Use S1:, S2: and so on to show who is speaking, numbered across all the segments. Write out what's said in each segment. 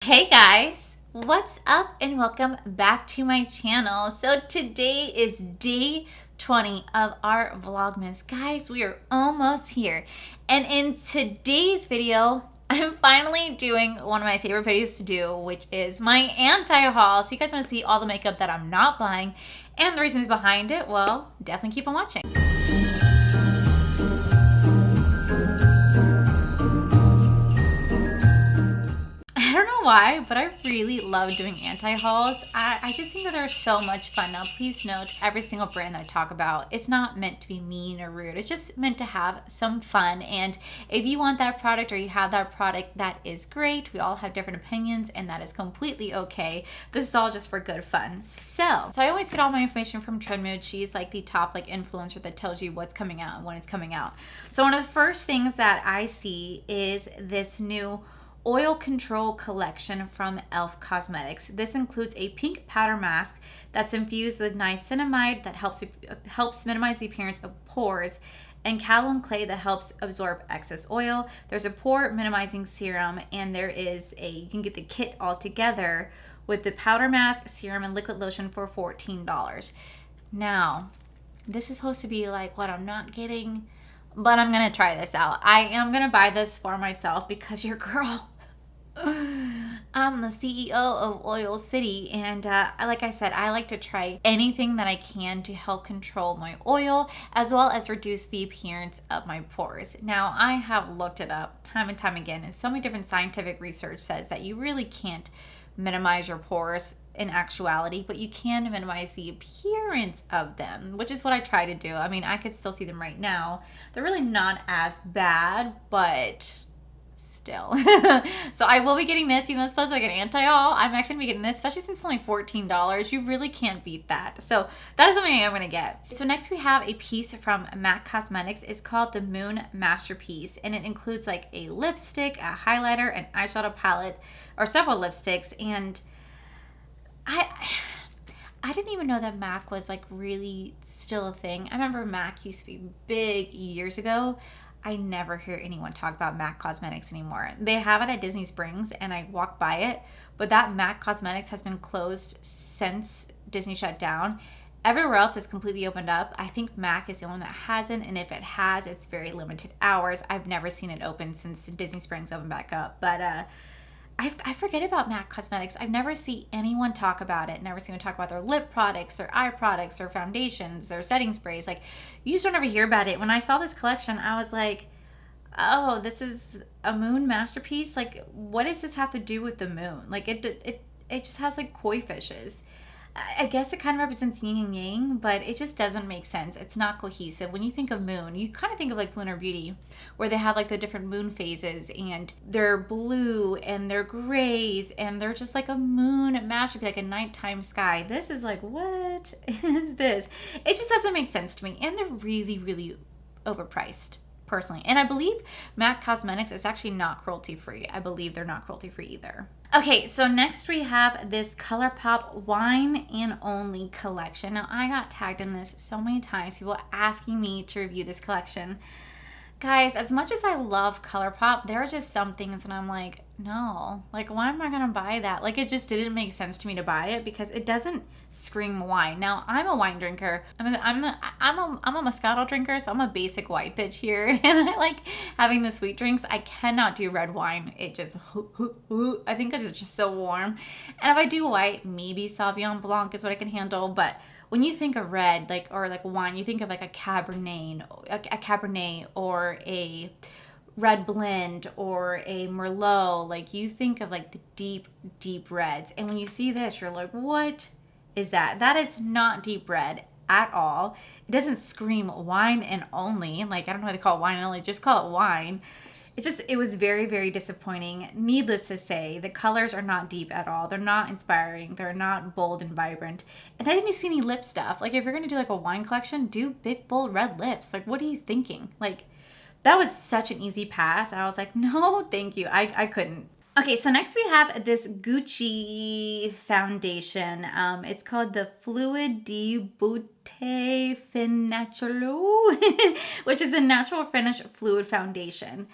S1: Hey guys, what's up and welcome back to my channel. So today is day 20 of our Vlogmas. Guys, we are almost here. And in today's video, I'm finally doing one of my favorite videos to do, which is my anti-haul. So you guys want to see all the makeup that I'm not buying and the reasons behind it? Well, definitely keep on watching. I don't know why, but I really love doing anti-hauls. I just think that they're so much fun. Now, please note, every single brand that I talk about, it's not meant to be mean or rude. It's just meant to have some fun. And if you want that product or you have that product, that is great. We all have different opinions, and that is completely okay. This is all just for good fun. So I always get all my information from Trendmood. She's like the top influencer that tells you what's coming out and when it's coming out. So one of the first things that I see is this new oil control collection from e.l.f. Cosmetics. This includes a pink powder mask that's infused with niacinamide that helps minimize the appearance of pores, and kaolin clay that helps absorb excess oil. There's a pore minimizing serum, and you can get the kit all together with the powder mask, serum, and liquid lotion for $14. Now, this is supposed to be like what I'm not getting, but I'm gonna try this out. I am gonna buy this for myself because your girl, I'm the CEO of Oil City, and like I said, I like to try anything that I can to help control my oil as well as reduce the appearance of my pores. Now, I have looked it up time and time again, and so many different scientific research says that you really can't minimize your pores in actuality, but you can minimize the appearance of them, which is what I try to do. I mean, I could still see them right now. They're really not as bad, but still. So I will be getting this, even though it's supposed to be like an anti-haul. I'm actually gonna be getting this, especially since it's only $14. You really can't beat that. So that is something I'm gonna get. So next we have a piece from MAC Cosmetics. It's called the Moon Masterpiece, and it includes like a lipstick, a highlighter, an eyeshadow palette, or several lipsticks. And I didn't even know that MAC was like really still a thing. I remember MAC used to be big years ago. I never hear anyone talk about MAC Cosmetics anymore. They have it at Disney Springs, and I walk by it, but that MAC Cosmetics has been closed since Disney shut down. Everywhere else is completely opened up. I think MAC is the only one that hasn't, and if it has, it's very limited hours. I've never seen it open since Disney Springs opened back up, but I forget about MAC Cosmetics. I've never seen anyone talk about it. Never seen them talk about their lip products, their eye products, their foundations, their setting sprays. Like, you just don't ever hear about it. When I saw this collection, I was like, oh, this is a moon masterpiece? Like, what does this have to do with the moon? Like, it just has like koi fishes. I guess it kind of represents yin and yang, but it just doesn't make sense. It's not cohesive. When you think of moon, you kind of think of like Lunar Beauty, where they have like the different moon phases, and they're blue and they're grays, and they're just like a moon masterpiece, like a nighttime sky. This is like, what is this? It just doesn't make sense to me, and they're really, really overpriced. Personally. And I believe MAC Cosmetics is actually not cruelty free. I believe they're not cruelty free either. Okay, so next we have this Colourpop Wine and Only collection. Now, I got tagged in this so many times, people asking me to review this collection. Guys, as much as I love Colourpop, there are just some things that I'm like, no, like, why am I gonna buy that? Like, it just didn't make sense to me to buy it because it doesn't scream wine. Now, I'm a wine drinker. I mean, I'm a Moscato drinker, so I'm a basic white bitch here, and I like having the sweet drinks. I cannot do red wine. It just, I think because it's just so warm. And if I do white, maybe Sauvignon Blanc is what I can handle, but when you think of red, or wine, you think of like a Cabernet or a red blend or a Merlot. Like, you think of like the deep, deep reds. And when you see this, you're like, what is that? That is not deep red at all. It doesn't scream wine and only. Like, I don't know why they call it wine and only. Just call it wine. It was very, very disappointing. Needless to say, the colors are not deep at all. They're not inspiring. They're not bold and vibrant. And I didn't see any lip stuff. Like, if you're going to do like a wine collection, do big, bold red lips. Like, what are you thinking? Like, that was such an easy pass. And I was like, no, thank you. I couldn't. Okay, so next we have this Gucci foundation. It's called the Fluid de Beauté Fin Naturel, which is a natural finish fluid foundation.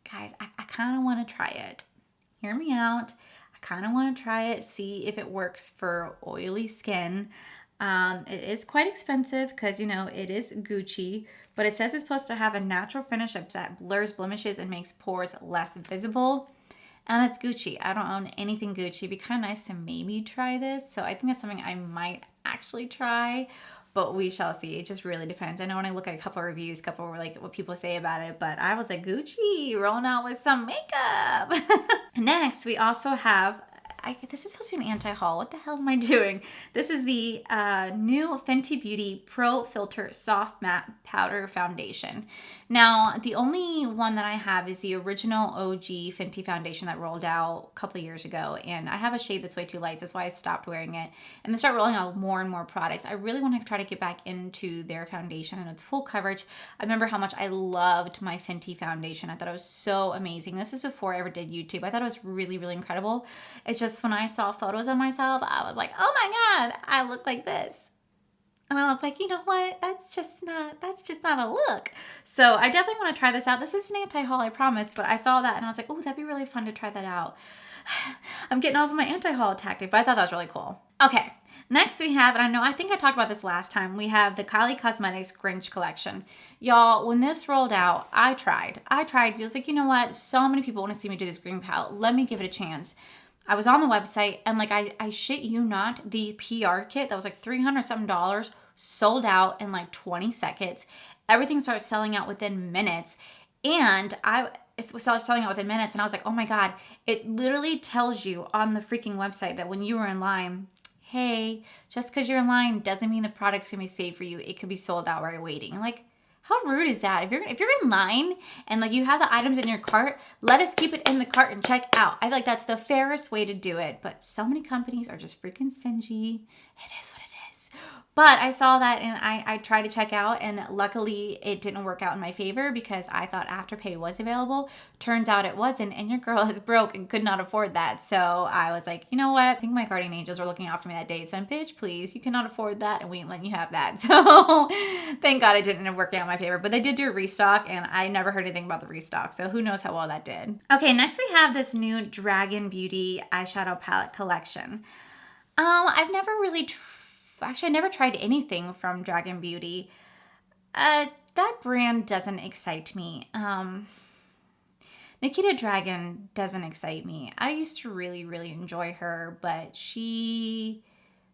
S1: Guys, I kind of want to try it. hear me out. I kind of want to try it, see if it works for oily skin. It is quite expensive because, you know, it is Gucci, but it says it's supposed to have a natural finish that blurs blemishes and makes pores less visible. And it's Gucci. I don't own anything Gucci. It'd be kind of nice to maybe try this. So I think that's something I might actually try, but we shall see. It just really depends. I know when I look at a couple of reviews, like what people say about it, but I was like, Gucci, rolling out with some makeup. Next, we also have, this is supposed to be an anti-haul. What the hell am I doing? This is the new Fenty Beauty Pro Filter Soft Matte Powder Foundation. Now, the only one that I have is the original OG Fenty foundation that rolled out a couple of years ago. And I have a shade that's way too light. So that's why I stopped wearing it. And they start rolling out more and more products. I really want to try to get back into their foundation and its full coverage. I remember how much I loved my Fenty foundation. I thought it was so amazing. This is before I ever did YouTube. I thought it was really, really incredible. It's just when I saw photos of myself, I was like, oh my God, I look like this. And I was like, you know what? That's just not a look. So I definitely want to try this out. This is an anti-haul, I promise, but I saw that and I was like, oh, that'd be really fun to try that out. I'm getting off of my anti-haul tactic, but I thought that was really cool. Okay, next we have, and I think I talked about this last time, we have the Kylie Cosmetics Grinch collection. Y'all, when this rolled out, I tried. I was like, you know what? So many people want to see me do this green palette. Let me give it a chance. I was on the website and like I shit you not, the PR kit that was like $300 something sold out in like 20 seconds. Everything started selling out within minutes. And it was selling out within minutes. And I was like, oh my God, it literally tells you on the freaking website that when you were in line, hey, just because you're in line doesn't mean the product's gonna be saved for you. It could be sold out while you're waiting. Like, how rude is that? If you're in line and like you have the items in your cart, let us keep it in the cart and check out. I feel like that's the fairest way to do it. But so many companies are just freaking stingy. It is what it is. But I saw that and I tried to check out, and luckily it didn't work out in my favor because I thought Afterpay was available. Turns out it wasn't, and your girl is broke and could not afford that. So I was like, you know what? I think my guardian angels were looking out for me that day. Said, bitch, please, you cannot afford that and we ain't letting you have that. So thank God it didn't work out in my favor. But they did do a restock and I never heard anything about the restock. So who knows how well that did. Okay, next we have this new Dragon Beauty eyeshadow palette collection. I've never really Actually, I never tried anything from Dragon Beauty. That brand doesn't excite me. Nikita Dragon doesn't excite me. I used to really, really enjoy her, but she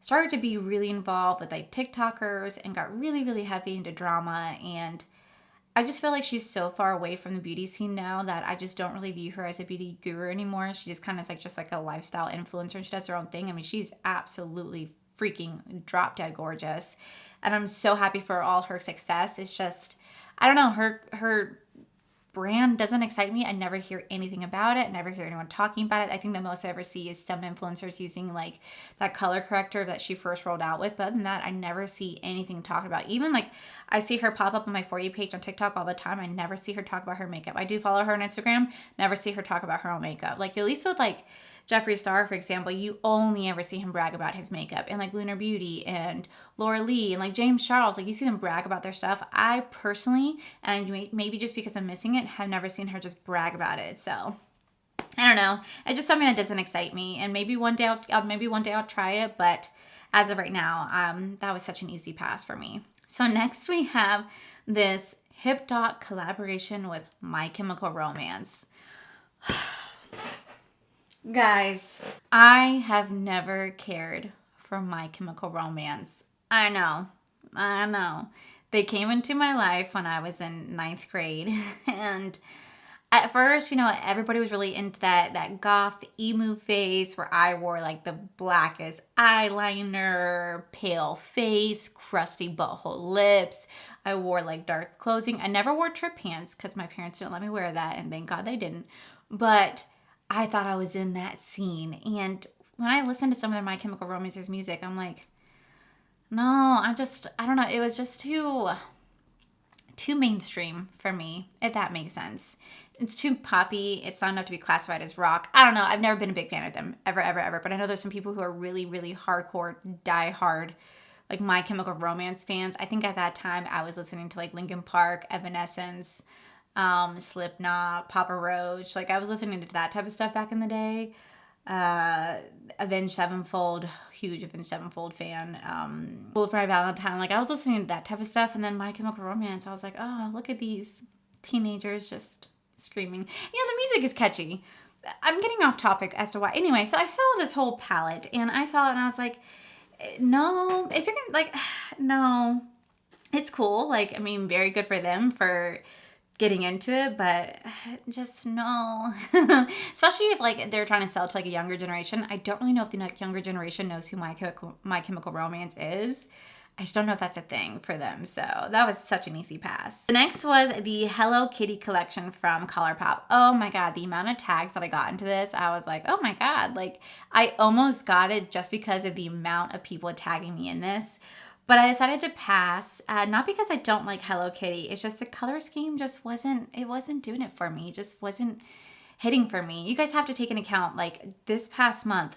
S1: started to be really involved with like TikTokers and got really, really heavy into drama. And I just feel like she's so far away from the beauty scene now that I just don't really view her as a beauty guru anymore. She just kind of is like just like a lifestyle influencer, and she does her own thing. I mean, she's absolutely freaking drop dead gorgeous, and I'm so happy for all her success. It's just, I don't know, her brand doesn't excite me. I never hear anything about it. I never hear anyone talking about it. I think the most I ever see is some influencers using like that color corrector that she first rolled out with. But other than that, I never see anything talked about. Even like I see her pop up on my For You page on TikTok all the time. I never see her talk about her makeup. I do follow her on Instagram. Never see her talk about her own makeup. Like at least with like Jeffree Star, for example, you only ever see him brag about his makeup. And like Lunar Beauty and Laura Lee and like James Charles, like you see them brag about their stuff. I personally, and maybe just because I'm missing it, have never seen her just brag about it. So I don't know. It's just something that doesn't excite me. And maybe one day I'll try it. But as of right now, that was such an easy pass for me. So next we have this Hip Dot collaboration with My Chemical Romance. Guys, I have never cared for My Chemical Romance. I know. They came into my life when I was in 9th grade. And at first, you know, everybody was really into that goth emo phase where I wore like the blackest eyeliner, pale face, crusty butthole lips. I wore like dark clothing. I never wore trip pants because my parents didn't let me wear that, and thank God they didn't. But I thought I was in that scene. And when I listened to some of My Chemical Romance's music, I'm like, no, I don't know. It was just too mainstream for me, if that makes sense. It's too poppy. It's not enough to be classified as rock. I don't know. I've never been a big fan of them, ever. But I know there's some people who are really, really hardcore, diehard, like My Chemical Romance fans. I think at that time I was listening to like Linkin Park, Evanescence, Slipknot, Papa Roach. Like I was listening to that type of stuff back in the day. Avenged Sevenfold, huge Avenged Sevenfold fan. Bullet for My Valentine. Like I was listening to that type of stuff, and then My Chemical Romance. I was like, oh, look at these teenagers just screaming. You know, the music is catchy. I'm getting off topic as to why. Anyway, so I saw this whole palette, and I saw it, and I was like, no, if you're gonna like, no, it's cool. Like, I mean, very good for them for getting into it, but just no. Especially if like they're trying to sell to like a younger generation. I don't really know if the younger generation knows who My Chemical Romance is. I just don't know if that's a thing for them. So that was such an easy pass. The next was the Hello Kitty collection from Colourpop. Oh my God, the amount of tags that I got into this, I was like, oh my God. Like I almost got it just because of the amount of people tagging me in this. But I decided to pass, not because I don't like Hello Kitty. It's just the color scheme just wasn't doing it for me. It just wasn't hitting for me. You guys have to take into account, like this past month,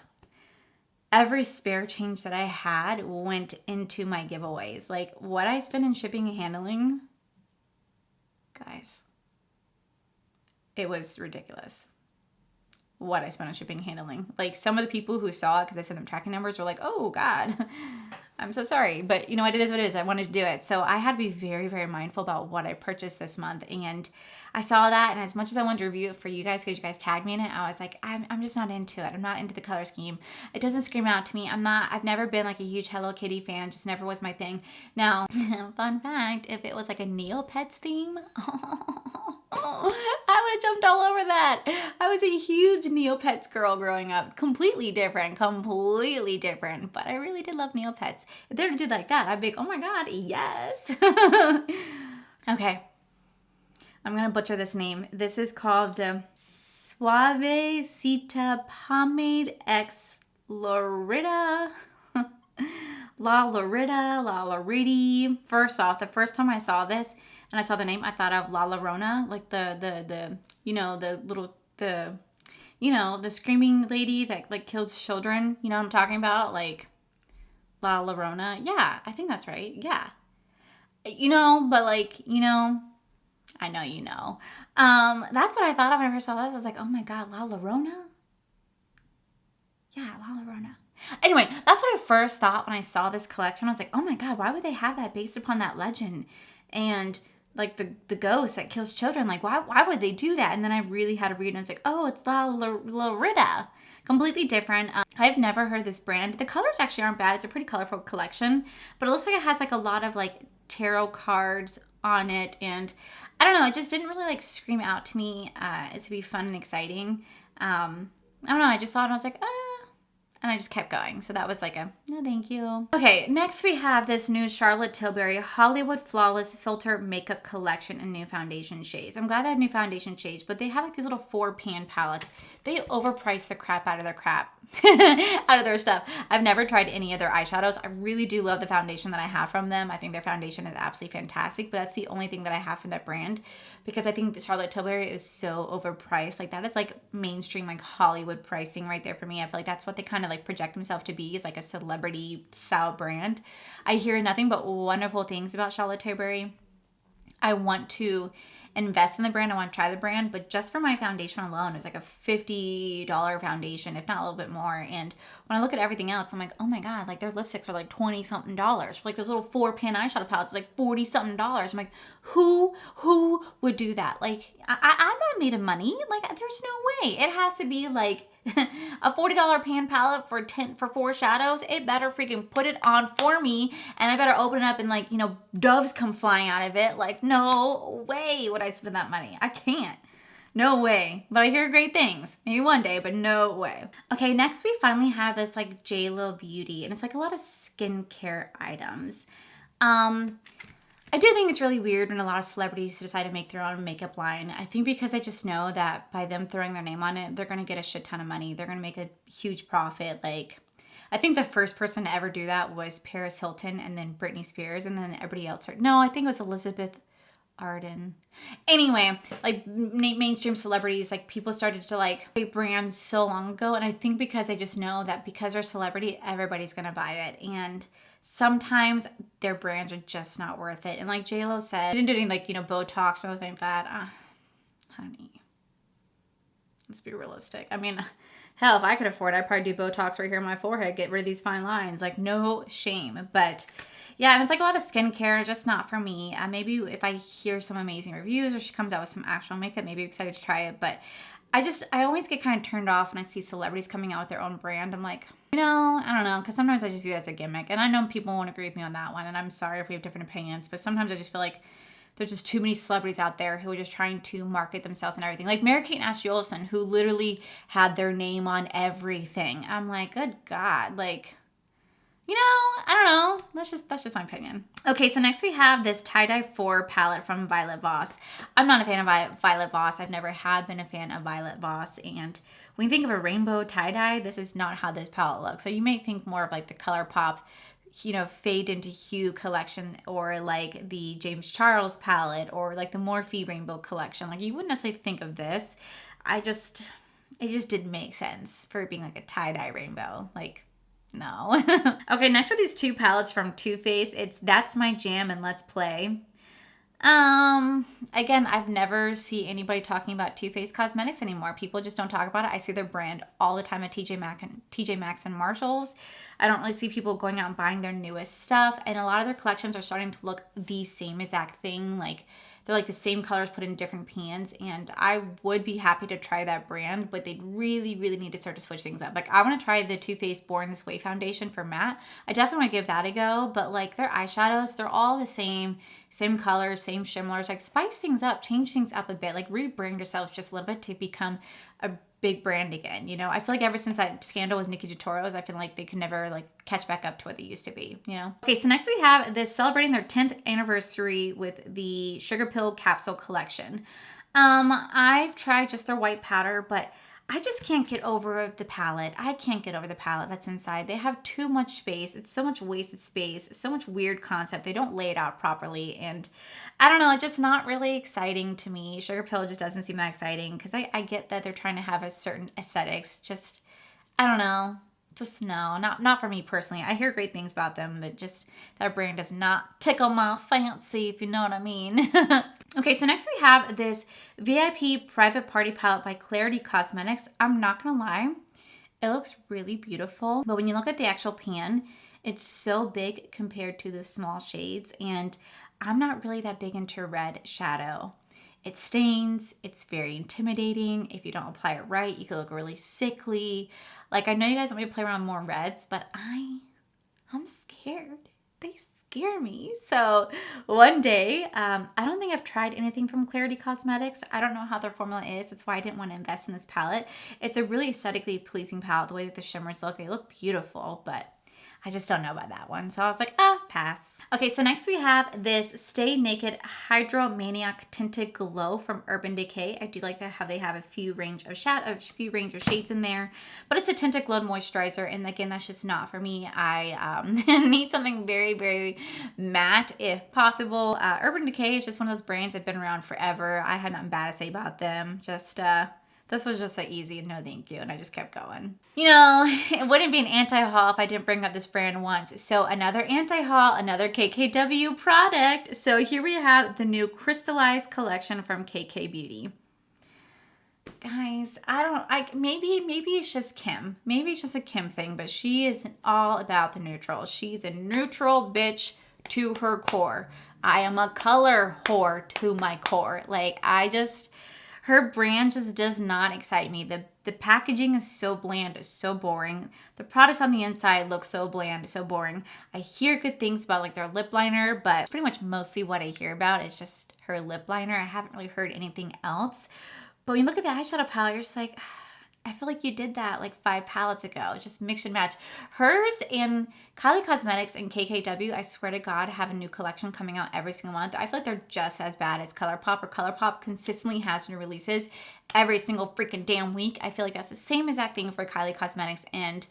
S1: every spare change that I had went into my giveaways. Like what I spent in shipping and handling, guys, it was ridiculous. What I spent on shipping and handling. Like some of the people who saw it because I sent them tracking numbers were like, oh God, I'm so sorry. But you know what, it is what it is. I wanted to do it. So I had to be very, very mindful about what I purchased this month. And I saw that, and as much as I wanted to review it for you guys because you guys tagged me in it, I was like, I'm just not into it. I'm not into the color scheme. It doesn't scream out to me. I've never been like a huge Hello Kitty fan. Just never was my thing. Now, fun fact, if it was like a Neopets theme, I would have jumped all over that. I was a huge Neopets girl growing up. Completely different. But I really did love Neopets. If they were to do like that, I'd be like, oh my God, yes. Okay. I'm going to butcher this name. This is called the Suave Sita Pomade X Loretta. La Loretta. First off, the first time I saw this and I saw the name, I thought of La Llorona, like the you know, the little, you know, the screaming lady that like kills children. You know what I'm talking about? Like La Llorona. Yeah, I think that's right. Yeah. You know, but like, you know, I know you know. That's what I thought of when I first saw this. I was like, oh my God, La Llorona? Yeah, La Llorona. Anyway, that's what I first thought when I saw this collection. I was like, oh my God, why would they have that based upon that legend? And like the ghost that kills children. Like, why would they do that? And then I really had to read and I was like, oh, it's La Loretta. Completely different. I've never heard this brand. The colors actually aren't bad. It's a pretty colorful collection. But it looks like it has like a lot of like tarot cards on it. And I don't know. It just didn't really like scream out to me to be fun and exciting. I don't know. I just saw it and I was like, and I just kept going. So that was like a, no thank you. Okay, next we have this new Charlotte Tilbury Hollywood Flawless Filter Makeup Collection in new foundation shades. I'm glad they have new foundation shades, but they have like these little 4-pan palettes. They overprice the crap out of their out of their stuff. I've never tried any of their eyeshadows. I really do love the foundation that I have from them. I think their foundation is absolutely fantastic, but that's the only thing that I have from that brand because I think the Charlotte Tilbury is so overpriced. Like that is like mainstream, like Hollywood pricing right there for me. I feel like that's what they kind of like project themselves to be, is like a celebrity style brand. I hear nothing but wonderful things about Charlotte Tilbury. I want to invest in the brand. I want to try the brand, but just for my foundation alone, it's like a $50 foundation, if not a little bit more. And when I look at everything else, I'm like, oh my God, like their lipsticks are like $20-something. For like those little 4-pan eyeshadow palettes, like $40-something. I'm like, who would do that? Like, I'm not made of money. Like, there's no way. It has to be like a $40 pan palette for 4 shadows. It better freaking put it on for me, and I better open it up and like, you know, doves come flying out of it. Like, no way would I spend that money. I can't. No way. But I hear great things. Maybe one day, but no way. Okay, next we finally have this like J.Lo Beauty, and it's like a lot of skincare items. I do think it's really weird when a lot of celebrities decide to make their own makeup line. I think because I just know that by them throwing their name on it, they're going to get a shit ton of money. They're going to make a huge profit. Like, I think the first person to ever do that was Paris Hilton and then Britney Spears, and then everybody else. No, I think it was Elizabeth Arden. Anyway, like mainstream celebrities, like people started to like create brands so long ago. And I think because I just know that because they're a celebrity, everybody's going to buy it. And sometimes their brands are just not worth it. And like J.Lo said, she didn't do any like, you know, Botox or anything like that. honey. Let's be realistic. I mean, hell, if I could afford it, I'd probably do Botox right here on my forehead, get rid of these fine lines. Like, no shame. But yeah, and it's like a lot of skincare, just not for me. Maybe if I hear some amazing reviews or she comes out with some actual makeup, maybe I'm excited to try it. But I always get kind of turned off when I see celebrities coming out with their own brand. I'm like, I don't know. Because sometimes I just view it as a gimmick. And I know people won't agree with me on that one. And I'm sorry if we have different opinions. But sometimes I just feel like there's just too many celebrities out there who are just trying to market themselves and everything. Like Mary-Kate and Ashley Olsen, who literally had their name on everything. I'm like, good God. Like, I don't know. That's just my opinion. Okay, so next we have this Tie-Dye 4 palette from Violet Voss. I'm not a fan of Violet Voss. I've never have been a fan of Violet Voss. And when you think of a rainbow tie-dye, this is not how this palette looks. So you may think more of like the Colourpop, fade into hue collection, or like the James Charles palette, or like the Morphe rainbow collection. Like you wouldn't necessarily think of this. It just didn't make sense for it being like a tie-dye rainbow. Like, no. Okay, next are these two palettes from Too Faced. It's That's My Jam and Let's Play. Again, I've never seen anybody talking about Too Faced Cosmetics anymore. People just don't talk about it. I see their brand all the time at TJ Maxx and Marshalls. I don't really see people going out and buying their newest stuff, and a lot of their collections are starting to look the same exact thing. Like they're like the same colors put in different pans, and I would be happy to try that brand, but they really, really need to start to switch things up. Like I want to try the Too Faced Born This Way foundation for matte. I definitely want to give that a go, but like their eyeshadows, they're all the same colors, same shimmers. Like spice things up, change things up a bit, like rebrand yourself just a little bit to become a big brand again. I feel like ever since that scandal with Nikki Tutorials, I feel like they could never like catch back up to what they used to be, Okay, so next we have this celebrating their 10th anniversary with the Sugarpill capsule collection. I've tried just their white powder, but I just can't get over the palette. I can't get over the palette that's inside. They have too much space. It's so much wasted space, so much weird concept. They don't lay it out properly. And I don't know, it's just not really exciting to me. Sugarpill just doesn't seem that exciting because I get that they're trying to have a certain aesthetics. Just, I don't know. Just no, not for me personally. I hear great things about them, but just that brand does not tickle my fancy, if you know what I mean. Okay, so next we have this VIP Private Party palette by Clarity Cosmetics. I'm not gonna lie, it looks really beautiful, but when you look at the actual pan, it's so big compared to the small shades, and I'm not really that big into red shadow. It stains, it's very intimidating. If you don't apply it right, you can look really sickly. Like, I know you guys want me to play around with more reds, but I'm scared. They scare me. So one day, I don't think I've tried anything from Clarity Cosmetics. I don't know how their formula is. That's why I didn't want to invest in this palette. It's a really aesthetically pleasing palette. The way that the shimmers look, they look beautiful, but I just don't know about that one. So I was like, pass. Okay, so next we have this Stay Naked Hydro Maniac Tinted Glow from Urban Decay. I do like that how they have a few range of shades in there, but it's a tinted glow moisturizer, and again, that's just not for me. I need something very, very matte if possible. Urban Decay is just one of those brands that have been around forever. I had nothing bad to say about them. This was just an easy no thank you, and I just kept going. It wouldn't be an anti-haul if I didn't bring up this brand once. So another anti-haul, another KKW product. So here we have the new Crystallized collection from KK Beauty. Guys, maybe it's just Kim. Maybe it's just a Kim thing, but she is all about the neutral. She's a neutral bitch to her core. I am a color whore to my core. Like, her brand just does not excite me. The packaging is so bland, so boring. The products on the inside look so bland, so boring. I hear good things about like their lip liner, but pretty much mostly what I hear about is just her lip liner. I haven't really heard anything else. But when you look at the eyeshadow palette, you're just like, I feel like you did that like 5 palettes ago. Just mix and match. Hers and Kylie Cosmetics and KKW, I swear to God, have a new collection coming out every single month. I feel like they're just as bad as Colourpop, or Colourpop consistently has new releases every single freaking damn week. I feel like that's the same exact thing for Kylie Cosmetics and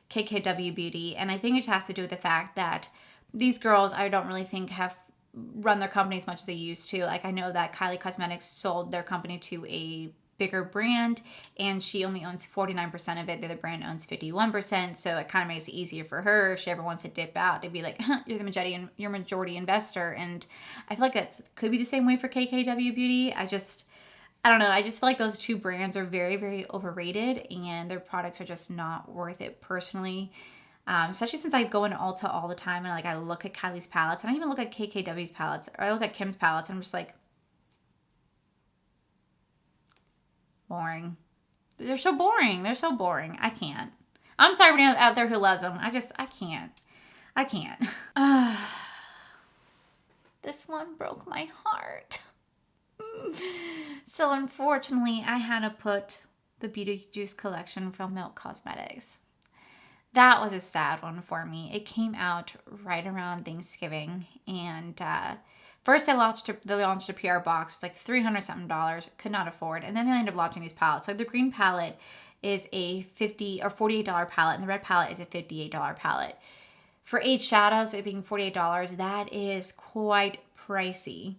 S1: KKW Beauty. And I think it just has to do with the fact that these girls, I don't really think have run their company as much as they used to. Like, I know that Kylie Cosmetics sold their company to a bigger brand, and she only owns 49% of it. The other brand owns 51%. So it kind of makes it easier for her if she ever wants to dip out to be like, you're the majority investor. And I feel like that could be the same way for KKW Beauty. I don't know. I just feel like those two brands are very, very overrated and their products are just not worth it personally. Especially since I go into Ulta all the time and like I look at Kylie's palettes and I even look at KKW's palettes or I look at Kim's palettes and I'm just like, boring. They're so boring. They're so boring. I can't. I'm sorry everyone out there who loves them. I can't. I can't. This one broke my heart. So unfortunately, I had to put the Beauty Juice collection from Milk Cosmetics. That was a sad one for me. It came out right around Thanksgiving, and first they launched a PR box. It's like $300 something. Could not afford, and then they ended up launching these palettes. So the green palette is a $50 or $48 palette, and the red palette is a $58 palette. For 8 shadows, it being $48, that is quite pricey.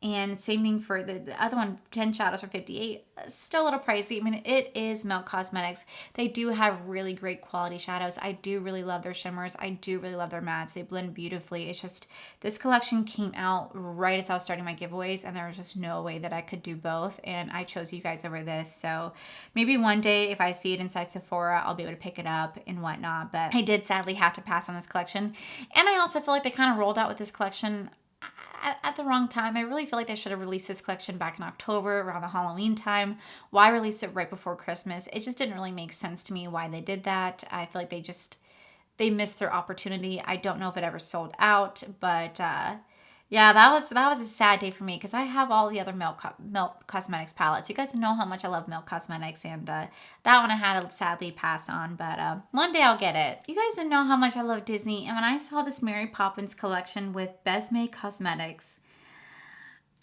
S1: And same thing for the other one, 10 shadows for $58. Still a little pricey. I mean, it is Milk Cosmetics. They do have really great quality shadows. I do really love their shimmers. I do really love their mattes. They blend beautifully. It's just, this collection came out right as I was starting my giveaways, and there was just no way that I could do both. And I chose you guys over this. So maybe one day, if I see it inside Sephora, I'll be able to pick it up and whatnot. But I did sadly have to pass on this collection. And I also feel like they kind of rolled out with this collection at the wrong time. I really feel like they should have released this collection back in October around the Halloween time. Why release it right before Christmas? It just didn't really make sense to me why they did that. I feel like they missed their opportunity. I don't know if it ever sold out, but yeah, that was a sad day for me because I have all the other Milk Cosmetics palettes. You guys know how much I love Milk Cosmetics, and that one I had to sadly pass on, but one day I'll get it. You guys know how much I love Disney, and when I saw this Mary Poppins collection with Besme Cosmetics,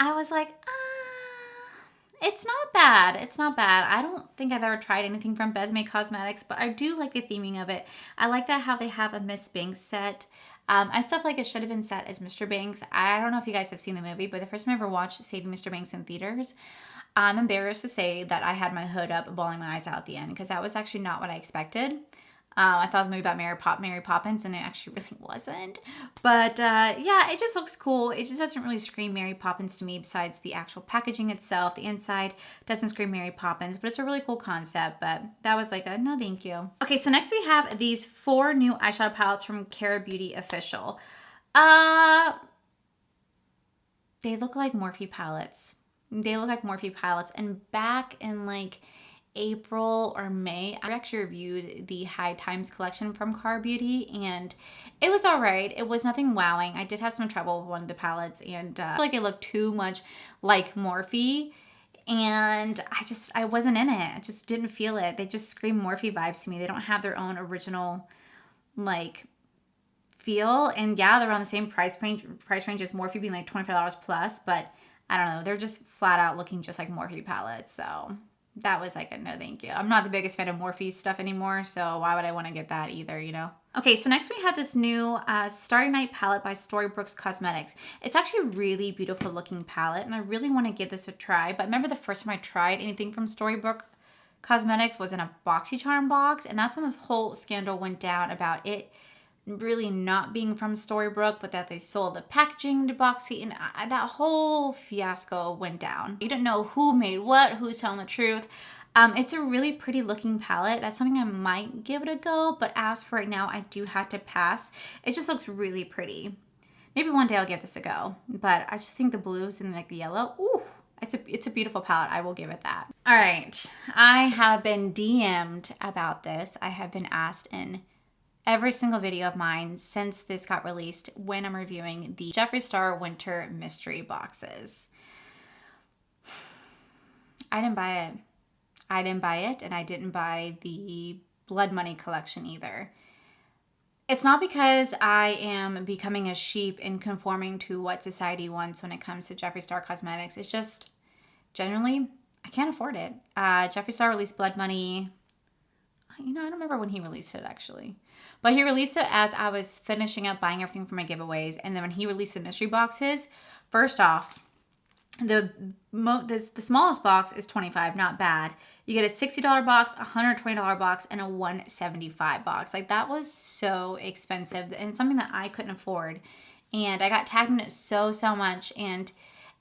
S1: I was like, it's not bad. It's not bad. I don't think I've ever tried anything from Besme Cosmetics, but I do like the theming of it. I like that how they have a Miss Banks set. I still feel like it should have been set as Mr. Banks. I don't know if you guys have seen the movie, but the first time I ever watched Saving Mr. Banks in theaters, I'm embarrassed to say that I had my hood up, bawling my eyes out at the end, because that was actually not what I expected. I thought it was a movie about Mary Poppins, and it actually really wasn't. But yeah, it just looks cool. It just doesn't really scream Mary Poppins to me besides the actual packaging itself. The inside doesn't scream Mary Poppins, but it's a really cool concept. But that was like a no thank you. Okay, so next we have these 4 new eyeshadow palettes from Cara Beauty Official. They look like Morphe palettes. They look like Morphe palettes. And back in like April or May, I actually reviewed the High Times collection from Cara Beauty, and it was all right. It was nothing wowing. I did have some trouble with one of the palettes, and I feel like it looked too much like Morphe, and I wasn't in it. I just didn't feel it. They just scream Morphe vibes to me. They don't have their own original like feel, and yeah, they're on the same price range as Morphe, being like $25 plus, but I don't know. They're just flat out looking just like Morphe palettes, so that was like a no thank you. I'm not the biggest fan of Morphe stuff anymore, so why would I want to get that either, you know? Okay, so next we have this new Starry Night palette by Storybook Cosmetics. It's actually a really beautiful looking palette, and I really want to give this a try, but I remember the first time I tried anything from Storybook Cosmetics was in a BoxyCharm box, and that's when this whole scandal went down about it really not being from Storybook, but that they sold the packaging to Boxy, and that whole fiasco went down. You don't know who made what, who's telling the truth. It's a really pretty looking palette. That's something I might give it a go, but as for right now, I do have to pass. It just looks really pretty. Maybe one day I'll give this a go, but I just think the blues and like the yellow, ooh, it's a beautiful palette. I will give it that. All right, I have been DM'd about this. I have been asked in every single video of mine since this got released when I'm reviewing the Jeffree Star Winter Mystery Boxes. I didn't buy it. And I didn't buy the Blood Money collection either. It's not because I am becoming a sheep and conforming to what society wants when it comes to Jeffree Star Cosmetics. It's just, generally, I can't afford it. Jeffree Star released Blood Money. You know, I don't remember when he released it, actually. But he released it as I was finishing up buying everything for my giveaways. And then when he released the mystery boxes, first off, the smallest box is $25, not bad. You get a $60 box, a $120 box, and a $175 box. Like, that was so expensive and something that I couldn't afford. And I got tagged in it so much. And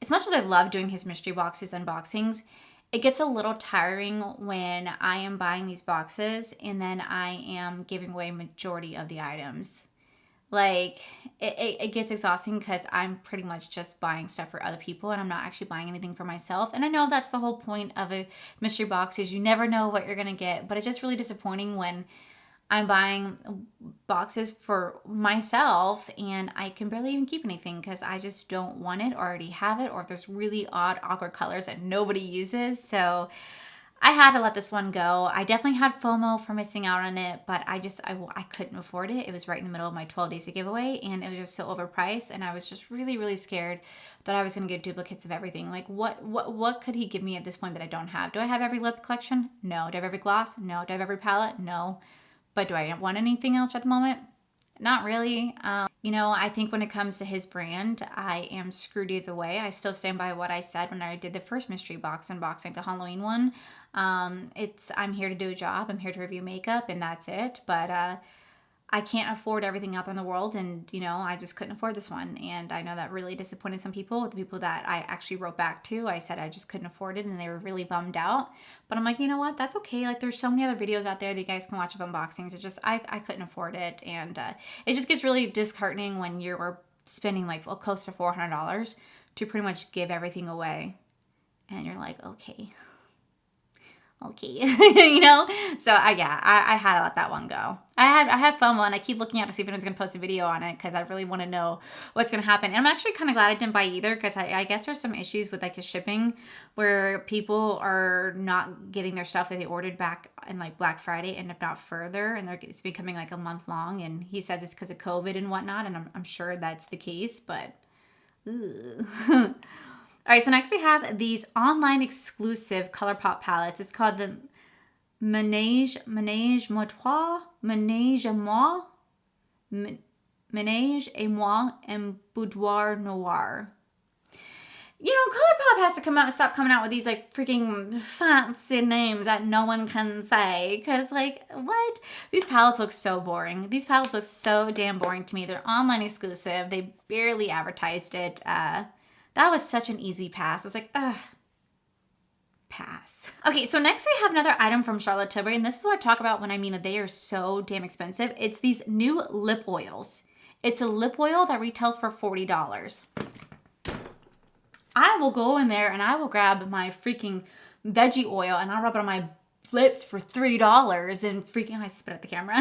S1: as much as I love doing his mystery boxes unboxings, it gets a little tiring when I am buying these boxes and then I am giving away majority of the items. Like, it gets exhausting because I'm pretty much just buying stuff for other people and I'm not actually buying anything for myself. And I know that's the whole point of a mystery box, is you never know what you're going to get. But it's just really disappointing when I'm buying boxes for myself and I can barely even keep anything because I just don't want it or already have it, or if there's really odd, awkward colors that nobody uses. So I had to let this one go. I definitely had FOMO for missing out on it, but I couldn't afford it. It was right in the middle of my 12 days of giveaway and it was just so overpriced, and I was just really, really scared that I was going to get duplicates of everything. Like what could he give me at this point that I don't have? Do I have every lip collection? No. Do I have every gloss? No. Do I have every palette? No. But do I want anything else at the moment? Not really. You know, I think when it comes to his brand, I am screwed either way. I still stand by what I said when I did the first mystery box unboxing, the Halloween one. I'm here to do a job. I'm here to review makeup and that's it. But I can't afford everything out there in the world, and you know, I just couldn't afford this one, and I know that really disappointed some people. The people that I actually wrote back to, I said I just couldn't afford it and they were really bummed out, but I'm like, you know what, that's okay. Like, there's so many other videos out there that you guys can watch of unboxings. It's just I couldn't afford it, and it just gets really disheartening when you're spending like close to $400 to pretty much give everything away, and you're like, okay, you know? So I had to let that one go. I have FOMO and I keep looking out to see if anyone's gonna post a video on it because I really want to know what's gonna happen. And I'm actually kind of glad I didn't buy either, because I guess there's some issues with like his shipping where people are not getting their stuff that they ordered back in like Black Friday, and if not further, and it's becoming like a month long, and he says it's because of COVID and whatnot, and I'm sure that's the case, but ugh. All right, so next we have these online exclusive Colourpop palettes. It's called the Ménage et Moi and Boudoir Noir. You know, Colourpop has to stop coming out with these like freaking fancy names that no one can say. Because like, what? These palettes look so boring. These palettes look so damn boring to me. They're online exclusive. They barely advertised it. That was such an easy pass. It's like, ugh, pass. Okay, so next we have another item from Charlotte Tilbury, and this is what I talk about when I mean that they are so damn expensive. It's these new lip oils. It's a lip oil that retails for $40. I will go in there and I will grab my freaking veggie oil and I'll rub it on my lips for $3 and freaking, I spit at the camera,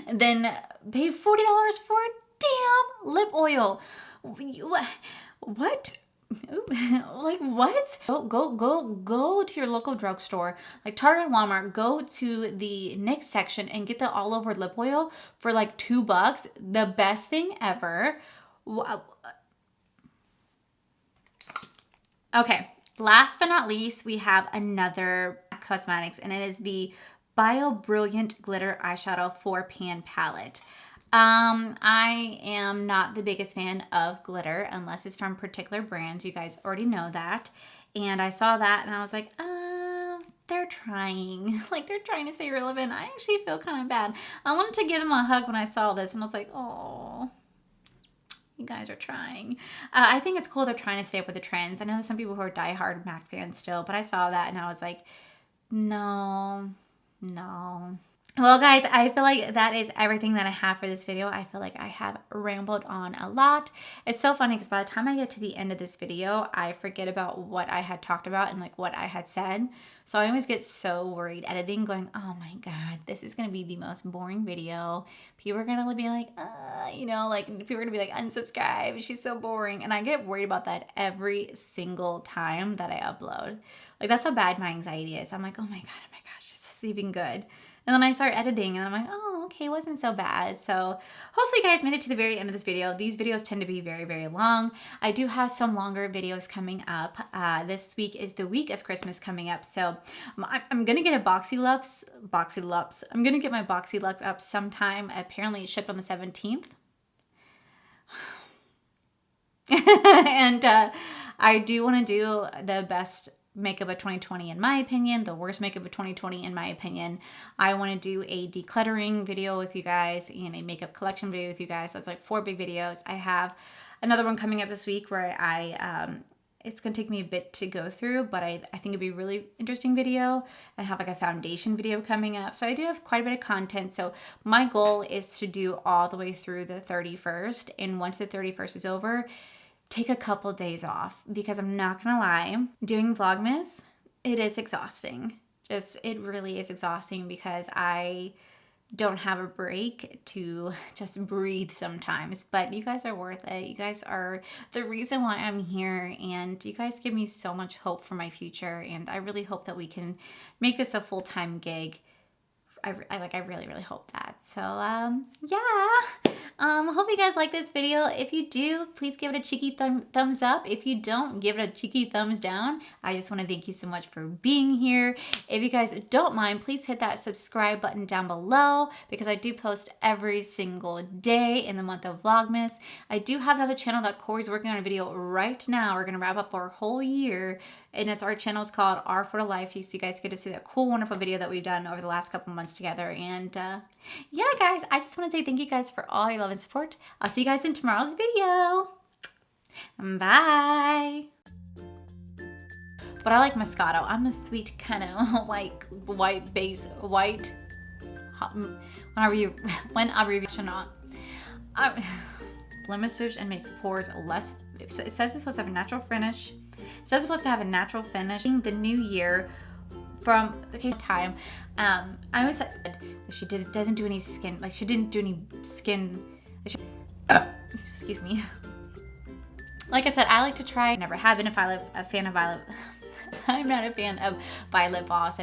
S1: and then pay $40 for a damn lip oil. What? Like, what? Go to your local drugstore, like Target, Walmart. Go to the NYX section and get the all over lip oil for like $2. The best thing ever. Okay, last but not least, we have another cosmetics, and it is the Bio Brilliant Glitter Eyeshadow 4-pan palette. I am not the biggest fan of glitter unless it's from particular brands. You guys already know that. And I saw that and I was like, they're trying. Like, they're trying to stay relevant. I actually feel kind of bad. I wanted to give them a hug when I saw this and I was like, oh, you guys are trying. I think it's cool they're trying to stay up with the trends. I know there's some people who are diehard MAC fans still, but I saw that and I was like, no. Well, guys, I feel like that is everything that I have for this video. I feel like I have rambled on a lot. It's so funny because by the time I get to the end of this video, I forget about what I had talked about and like what I had said. So I always get so worried editing, going, oh my God, this is going to be the most boring video. People are going to be like, you know, like people are going to be like, unsubscribe. She's so boring. And I get worried about that every single time that I upload. Like, that's how bad my anxiety is. I'm like, oh my gosh, is this even good? And then I start editing and I'm like, oh, okay, it wasn't so bad. So hopefully you guys made it to the very end of this video. These videos tend to be very, very long. I do have some longer videos coming up. This week is the week of Christmas coming up. So I'm going to get a Boxy Luxe. I'm going to get my Boxy Luxe up sometime. Apparently it shipped on the 17th. And I do want to do the best makeup of 2020 in my opinion, the worst makeup of 2020 in my opinion. I want to do a decluttering video with you guys and a makeup collection video with you guys. So it's like 4 big videos. I have another one coming up this week where it's gonna take me a bit to go through, but I think it'd be a really interesting video. I have like a foundation video coming up. So I do have quite a bit of content. So my goal is to do all the way through the 31st. And once the 31st is over, take a couple days off, because I'm not gonna lie, doing Vlogmas, it is exhausting. It really is exhausting, because I don't have a break to just breathe sometimes. But you guys are worth it. You guys are the reason why I'm here, and you guys give me so much hope for my future, and I really hope that we can make this a full-time gig. I really, really hope that. So, yeah. Hope you guys like this video. If you do, please give it a cheeky thumbs up. If you don't, give it a cheeky thumbs down. I just want to thank you so much for being here. If you guys don't mind, please hit that subscribe button down below, because I do post every single day in the month of Vlogmas. I do have another channel that Corey's working on a video right now. We're going to wrap up our whole year, and our channel is called R for Life. So you guys get to see that cool, wonderful video that we've done over the last couple months together. And yeah, guys, I just want to say thank you guys for all your love and support. I'll see you guys in tomorrow's video. Bye. But I like Moscato. I'm a sweet kind of like white base, white. Whenever you not. Blemishes and makes pores less. It says it's supposed to have a natural finish. It says it's supposed to have a natural finish. The new year from time. I always said she doesn't do any skin. Like, she didn't do any skin. Excuse me. Like I said, I like to try. I never have been a fan of Violet. I'm not a fan of Violet Boss.